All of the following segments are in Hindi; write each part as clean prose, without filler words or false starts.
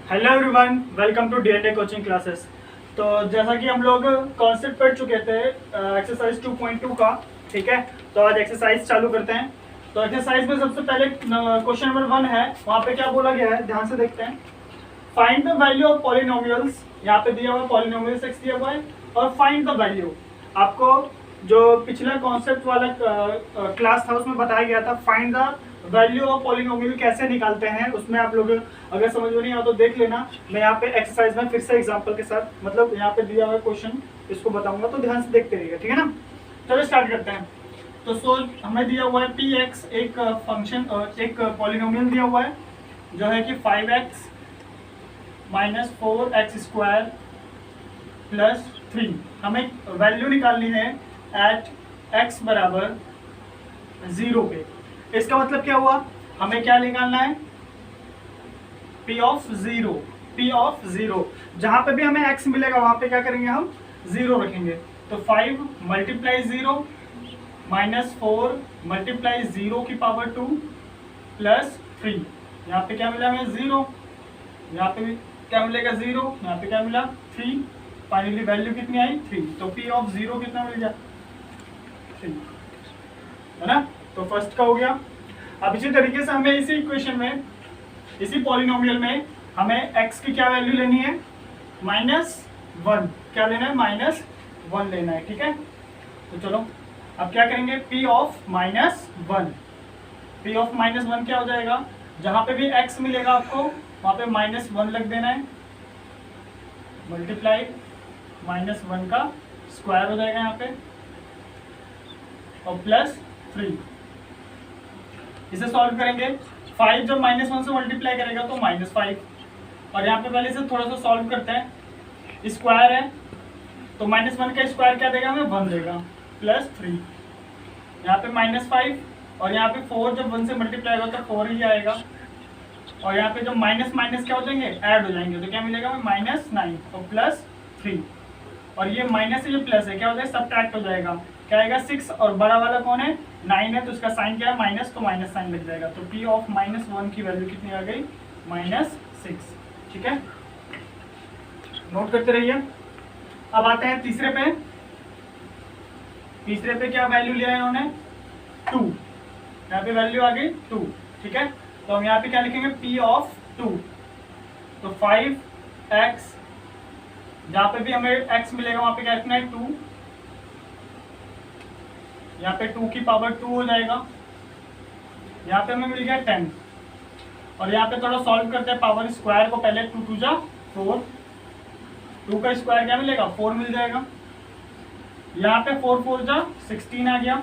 Hello everyone, welcome to DNA coaching classes. तो जैसा कि हम लोग कॉन्सेप्ट पढ़ चुके थे एक्सरसाइज 2.2 का, ठीक है। तो आज एक्सरसाइज चालू करते हैं। तो एक्सरसाइज में सबसे पहले क्वेश्चन नंबर 1 है, वहाँ पे क्या बोला गया है ध्यान से देखते हैं। Find the value of polynomials, यहाँ पे दिया हुआ है पॉलिनोमियल्स एक्स दिया हुआ है, और फाइंड द वैल्यू। आपको जो पिछला कॉन्सेप्ट वाला क्लास था उसमें बताया गया था find the value of polynomial कैसे निकालते हैं। उसमें आप लोग अगर समझ में नहीं आया तो देख लेना। मैं यहाँ पे एक्सरसाइज में फिर से एग्जांपल के साथ, मतलब यहाँ पे दिया हुआ क्वेश्चन इसको बताऊंगा, तो ध्यान से देखते रहिएगा, ठीक है ना। चलो स्टार्ट करते हैं। तो सोल्व हमें दिया हुआ है पी एक्स, एक फंक्शन एक पॉलिनोमियल दिया हुआ है जो है कि 5x माइनस 4x² प्लस 3। हमें वैल्यू निकालनी है एट x बराबर 0 पे। इसका मतलब क्या हुआ, हमें क्या निकालना है, p ऑफ 0। p ऑफ 0 जहां पे भी हमें x मिलेगा वहां पे क्या करेंगे, हम 0 रखेंगे। तो 5 मल्टीप्लाई 0 माइनस 4 मल्टीप्लाई 0 की पावर 2 प्लस 3। यहाँ पे क्या मिला हमें 0, यहाँ पे भी क्या मिलेगा 0, यहाँ पे क्या मिला 3। फाइनली वैल्यू कितनी आई 3। तो p ऑफ 0 कितना मिल गया 3, है ना। तो फर्स्ट का हो गया। अब इसी तरीके से हमें इसी इक्वेशन में, इसी पॉलिनोमियल में हमें x की क्या वैल्यू लेनी है, -1। क्या लेना है, -1 लेना है, ठीक है। तो चलो अब क्या करेंगे, p ऑफ -1। p ऑफ -1 क्या हो जाएगा, जहां पे भी x मिलेगा आपको वहां पे -1 लग देना है, मल्टीप्लाई -1 का स्क्वायर हो जाएगा यहाँ पे, और प्लस 3। इसे सॉल्व करेंगे। 5 जब -1 से मल्टीप्लाई करेगा तो -5, और यहाँ पे पहले से थोड़ा सा सॉल्व करते हैं। स्क्वायर है तो -1 का स्क्वायर क्या देगा हमें, 1 देगा, प्लस 3। यहाँ पे -5 और यहाँ पे 4 जब 1 से मल्टीप्लाई होगा तो 4 ही आएगा, और यहाँ पे जब माइनस माइनस क्या हो जाएंगे, ऐड हो जाएंगे। तो क्या मिलेगा हमें, -9 और प्लस 3। और ये माइनस है, ये प्लस है, क्या हो जाएगा, सब्ट्रैक्ट हो जाएगा। क्या आएगा 6, और बड़ा वाला कौन है 9 है, तो उसका साइन क्या है माइनस, तो माइनस साइन लग जाएगा। तो p ऑफ -1 की वैल्यू कितनी आ गई, -6, ठीक है। नोट करते रहिए। अब आते हैं तीसरे पे। तीसरे पे क्या वैल्यू लिया है इन्होंने, 2। यहाँ पे वैल्यू आ गई 2, ठीक है। तो हम यहाँ पे क्या लिखेंगे, p ऑफ 2। तो 5x, जहाँ पे भी हमें x मिलेगा वहां पे क्या लिखना है 2। यहाँ पे 2 की पावर 2 हो जाएगा। यहाँ पे हमें मिल गया 10, और यहाँ पे थोड़ा सॉल्व करते हैं पावर स्क्वायर को पहले। 2 2 जा 4, 2 का स्क्वायर क्या मिलेगा 4 मिल जाएगा। यहाँ पे 4 4 जा 16 आ गया,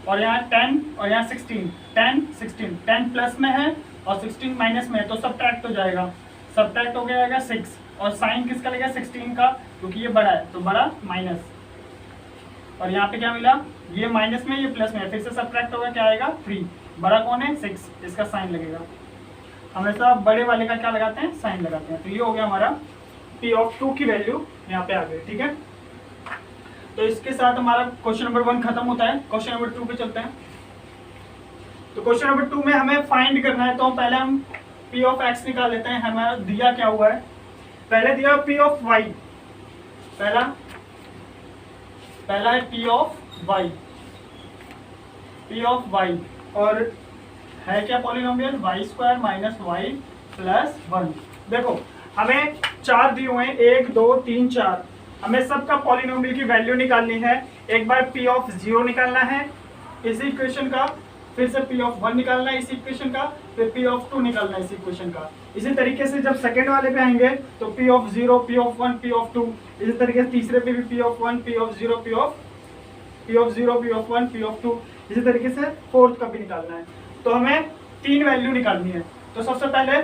और यहाँ 10 और यहाँ 16, 10 16, 10 प्लस में है और 16 माइनस में है, तो सब्ट्रैक्ट हो जाएगा। सब्ट्रैक्ट हो जाएगा 6, और साइन किसका लगेगा 16 का, क्योंकि ये बड़ा है तो बड़ा माइनस। और यहाँ पे क्या मिला, ये माइनस में ये प्लस में, फिर से सब्ट्रैक्ट होगा, क्या आएगा 3। बड़ा कौन है 6, इसका साइन लगेगा। हमेशा बड़े वाले का क्या लगाते हैं, साइन लगाते हैं। तो ये हो गया हमारा p ऑफ 2 की वैल्यू यहाँ पे आ गई, ठीक है। तो इसके साथ हमारा क्वेश्चन नंबर 1 खत्म होता है। क्वेश्चन नंबर 2 पे चलते हैं। तो क्वेश्चन नंबर 2 में हमें फाइंड करना है, तो पहले हम p ऑफ x निकाल लेते हैं। हमारा दिया क्या हुआ है, पहले दिया p ऑफ y, पहला है p ऑफ y, और है क्या polynomial, y² minus y plus 1। देखो हमें 4 दिए हुए हैं, 1 2 3 4। हमें सबका पॉलिनोमियल की वैल्यू निकालनी है। एक बार p ऑफ 0 निकालना है इसी इक्वेशन का, फिर से p ऑफ 1 निकालना है इसी इक्वेशन का, फिर p ऑफ 2 निकालना है इसी इक्वेशन का। इसी तरीके से जब सेकंड वाले पे आएंगे तो p of 0, p of 1, p of 2। इसी तरीके से तीसरे पे भी p of 1, p of 0, p of 1, p of 2। इसी तरीके से फोर्थ का भी निकालना है। तो हमें 3 वैल्यू निकालनी है। तो सबसे पहले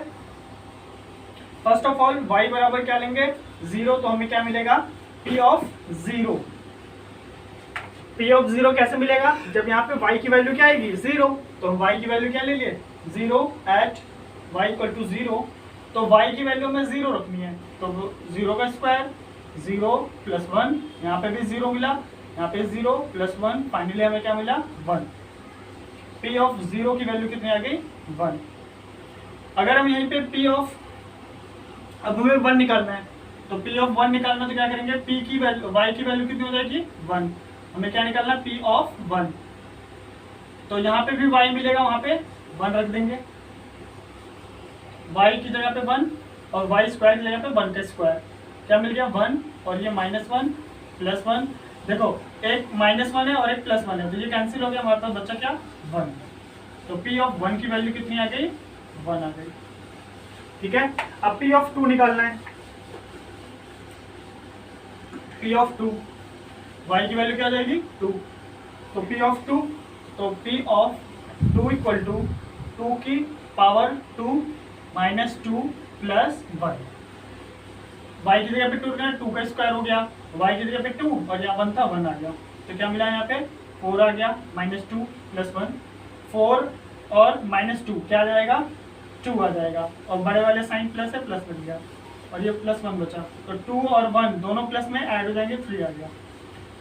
फर्स्ट ऑफ ऑल y बराबर क्या लेंगे 0, तो हमें क्या मिलेगा p ऑफ 0। p ऑफ 0 कैसे मिलेगा, जब यहाँ पे y की वैल्यू क्या आएगी 0, तो हम y की वैल्यू क्या ले लिए 0 एट y इक्वल टू 0। तो y की वैल्यू हमें 0 रखनी है, तो 0 का स्क्वायर 0 प्लस 1, यहाँ पे भी 0 मिला, यहाँ पे 0 प्लस 1, फाइनली हमें क्या मिला 1। p ऑफ 0 की वैल्यू कितनी आ गई 1। अगर हम यहीं पे p ऑफ अब हमें 1 निकालना है, तो P ऑफ 1 निकालना, तो क्या करेंगे, P की वैल्यू, Y की वैल्यू कितनी हो जाएगी 1, हमें क्या निकालना है P ऑफ 1, तो यहाँ पे भी Y मिलेगा, वहां पे 1 रख देंगे, Y की जगह पे 1 और Y स्क्वायर की जगह पे 1 का स्क्वायर, क्या मिल गया 1 और ये -1 +1, देखो एक -1 है और एक +1 है, तो ये कैंसिल हो गया, हमारे पास बचा क्या 1, तो P ऑफ 1 की वैल्यू कितनी आ गई 1 आ गई। ठीक है, अब P ऑफ 2 निकालना है, P ऑफ 2, Y की वैल्यू क्या आ जाएगी 2, तो P ऑफ 2, तो P ऑफ 2 इक्वल टू 2 की पावर 2 -2 + 1, Y की जगह पे 2 रखना है, 2 का स्क्वायर हो गया, Y की जगह पे 2 और यहाँ 1 था 1 आ गया, तो क्या मिला यहाँ पे 4 आ गया, -2 + 1, 4 और -2 क्या आ जाएगा 2 आ जाएगा, और बड़े वाले साइन प्लस है, प्लस बन गया और ये +1 बचा, तो 2 और 1 दोनों प्लस में ऐड हो जाएंगे, 3 आ गया,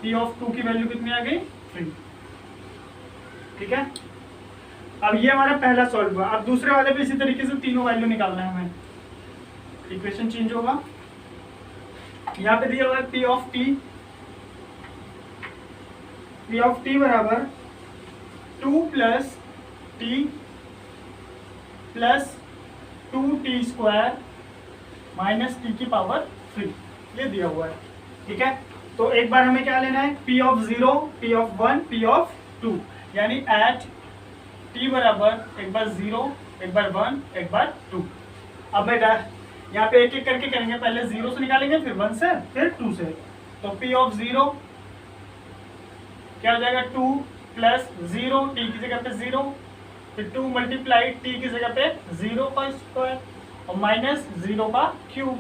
P ऑफ 2 की वैल्यू कितनी आ गई 3। ठीक है, अब ये हमारा पहला सॉल्व हुआ। अब दूसरे वाले पे इसी तरीके से तीनों वैल्यू निकालना है हमें, इक्वेशन चेंज होगा, यहाँ पे दिया हुआ है P of t, P of t बराबर 2 + t + 2t स्क्वायर -t की पावर 3, ये दिया हुआ है। ठीक है, तो एक बार हमें क्या लेना है P of 0, P of 1, P of 2, यानी एट t बराबर एक बार 0, एक बार 1, एक बार 2। अब बेटा यहाँ पे एक एक करके करेंगे, पहले 0 से निकालेंगे, फिर 1 से, फिर 2 से, तो P ऑफ 0 क्या हो जाएगा 2 + 0, t की जगह पे 0, फिर 2 × t की जगह पे 0 का स्क्वायर और -0 का क्यूब,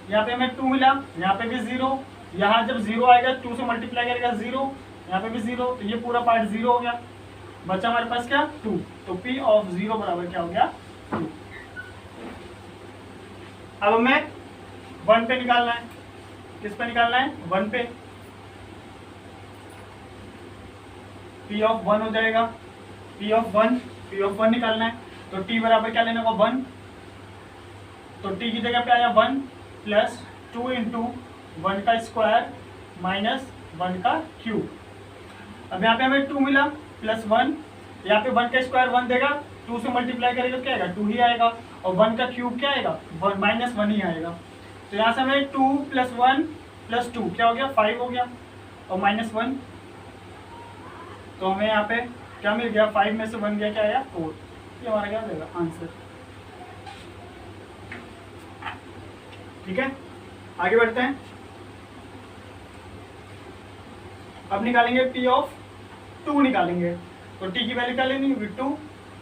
यहाँ पे हमें 2 मिला, यहाँ पे भी 0, यहाँ जब 0 आएगा 2 से मल्टीप्लाई करेगा 0, यहाँ पे भी 0, तो ये पूरा पार्ट 0 हो गया, बचा हमारे पास क्या 2, तो P ऑफ 0 बराबर क्या हो गया 2। अब हमें 1 पे निकालना है, किस पे निकालना है 1 पे, P ऑफ 1 हो जाएगा, P ऑफ 1 निकालना है, तो t बराबर क्या लेना होगा 1, तो t की जगह पे आया 1 + 2 × 1 का स्क्वायर -1 का क्यूब, अब यहाँ पे हमें 2 मिला +1, यहाँ पे 1 का स्क्वायर 1 देगा, 2 से मल्टीप्लाई करेगा क्या आएगा 2 ही आएगा, और 1 का क्यूब क्या आएगा -1 ही आएगा, तो यहाँ से हमें 2 + 1 + 2 क्या हो गया 5 हो गया, और -1, तो हमें यहाँ पे क्या मिल गया 5 में से 1 गया क्या आया 4, ये हमारा क्या हो जाएगा आंसर। ठीक है, आगे बढ़ते हैं, अब निकालेंगे P ऑफ 2 निकालेंगे, तो t की वैल्यू क्या लेनी होगी 2,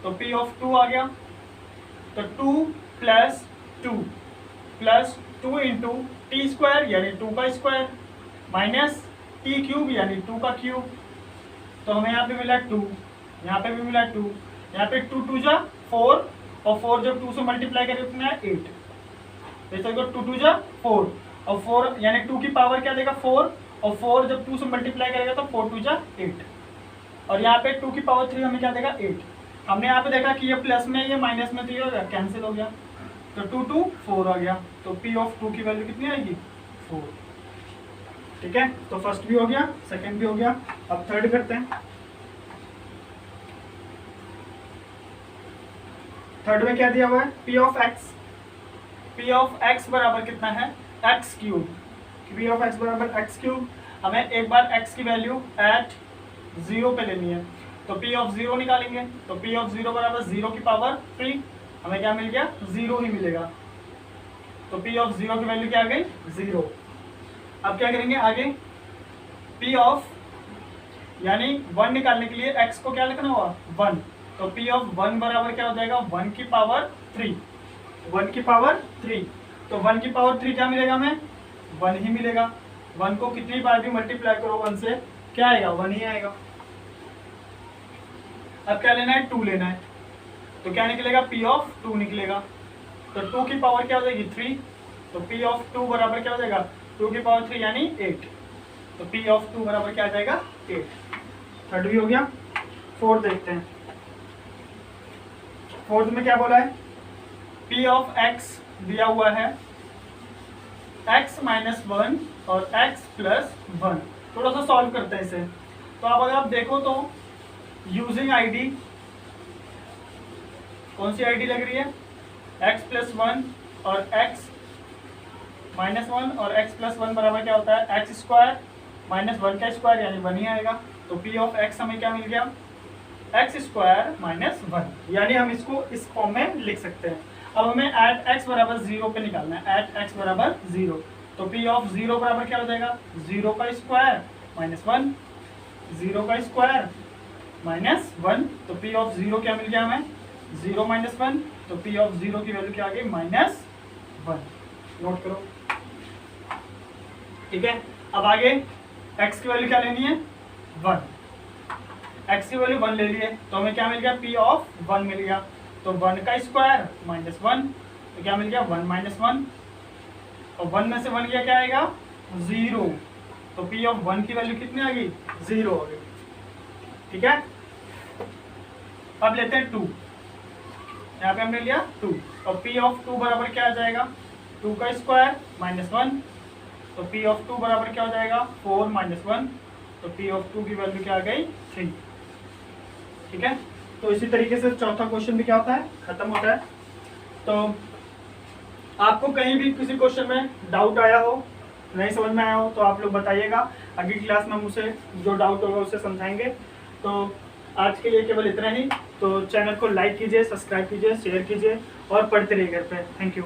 तो P ऑफ 2 आ गया, तो 2 + 2 + 2 × t स्क्वायर यानी 2 का स्क्वायर -t क्यूब यानी 2 का क्यूब, तो हमें यहाँ पे मिला 2, यहाँ पे भी मिला 2, यहाँ पे 2 2 जा 4, और 4 जब 2 से मल्टीप्लाई करें कितना है 8, तो 2 2 जा 4, और 4 यानी 2 की पावर क्या देगा 4, और 4 जब 2 से मल्टीप्लाई करेगा तो 4 2 जा 8, और यहाँ पे 2 की पावर 3 हमें क्या देगा 8, हमने यहाँ पे देखा कि ये प्लस में ये माइनस में, तो ये हो गया कैंसिल हो गया, तो 2 2 4 आ गया, तो P ऑफ 2 की वैल्यू कितनी आएगी 4। ठीक है, तो फर्स्ट भी हो गया, सेकंड भी हो गया, अब थर्ड करते हैं। थर्ड में क्या दिया हुआ है P ऑफ x बराबर कितना है x³, P ऑफ x बराबर x³, हमें एक बार x की वैल्यू एट 0 पे लेनी है, तो P ऑफ 0 निकालेंगे, तो P ऑफ 0 बराबर 0 की पावर 3, हमें क्या मिल गया 0 ही मिलेगा, तो P ऑफ 0 की वैल्यू क्या आ गई 0। अब क्या करेंगे आगे, P ऑफ यानी 1 निकालने के लिए x को क्या लिखना होगा 1, तो P ऑफ 1 बराबर क्या हो जाएगा 1 की पावर 3, 1 की पावर 3, तो 1 की पावर 3 क्या मिलेगा हमें 1 ही मिलेगा, 1 को कितनी बार भी मल्टीप्लाई करो 1 से क्या आएगा 1 ही आएगा। अब क्या लेना है 2 लेना है, तो क्या निकलेगा P ऑफ 2 निकलेगा, तो 2 की पावर क्या हो जाएगी 3, तो P ऑफ 2 बराबर क्या हो जाएगा 2 की पावर 3 यानी 8, तो P ऑफ 2 बराबर क्या आ जाएगा 8। थर्ड भी हो गया, फोर्थ देखते हैं। फोर्थ में क्या बोला है P ऑफ x दिया हुआ है x माइनस वन और x प्लस वन। थोड़ा सा सॉल्व करते हैं इसे। तो अब अगर आप देखो तो यूजिंग आईडी, कौन सी आईडी लग रही है, x प्लस वन और x माइनस वन और x प्लस वन बराबर क्या होता है, एक्स स्क्वायर माइनस वन का स्क्वायर यानी वन ही आएगा। तो p ऑफ x हमें क्या मिल गया, एक्स स्क्वायर माइनस वन, यानी हम इसको इस फॉर्म में लिख सकते हैं। अब हमें एट x बराबर जीरो पे निकालना है, एट x बराबर जीरो। तो p ऑफ जीरो बराबर क्या हो जाएगा, जीरो का स्क्वायर माइनस वन, जीरो का स्क्वायर माइनस वन। तो p ऑफ जीरो क्या मिल गया हमें, जीरो माइनस वन। तो p ऑफ जीरो की वैल्यू क्या आ गई, माइनस वन। नोट करो, ठीक है। अब आगे x की वैल्यू क्या लेनी है, वन। x की वैल्यू वन ले लिए तो हमें क्या मिल गया, p ऑफ वन मिल गया। तो वन का स्क्वायर माइनस वन, तो क्या मिल गया, वन माइनस वन। और वन में से वन गया क्या आएगा, जीरो। तो p ऑफ वन की वैल्यू कितनी आ गई, जीरो हो गई, ठीक है। अब लेते हैं टू, यहाँ पे हमने लिया टू। और p ऑफ टू बराबर क्या आ जाएगा, टू का स्क्वायर माइनस वन। तो p ऑफ टू बराबर क्या हो जाएगा, फोर माइनस वन। तो p ऑफ टू की वैल्यू क्या आ गई, थ्री, ठीक है। तो इसी तरीके से चौथा क्वेश्चन भी क्या होता है, खत्म होता है। तो आपको कहीं भी किसी क्वेश्चन में डाउट आया हो, नहीं समझ में आया हो, तो आप लोग बताइएगा। अगली क्लास में हम उसे जो डाउट होगा उसे समझाएंगे। तो आज के लिए केवल इतना ही। तो चैनल को लाइक कीजिए, सब्सक्राइब कीजिए, शेयर कीजिए और पढ़ते रहिए घर पे। Thank you.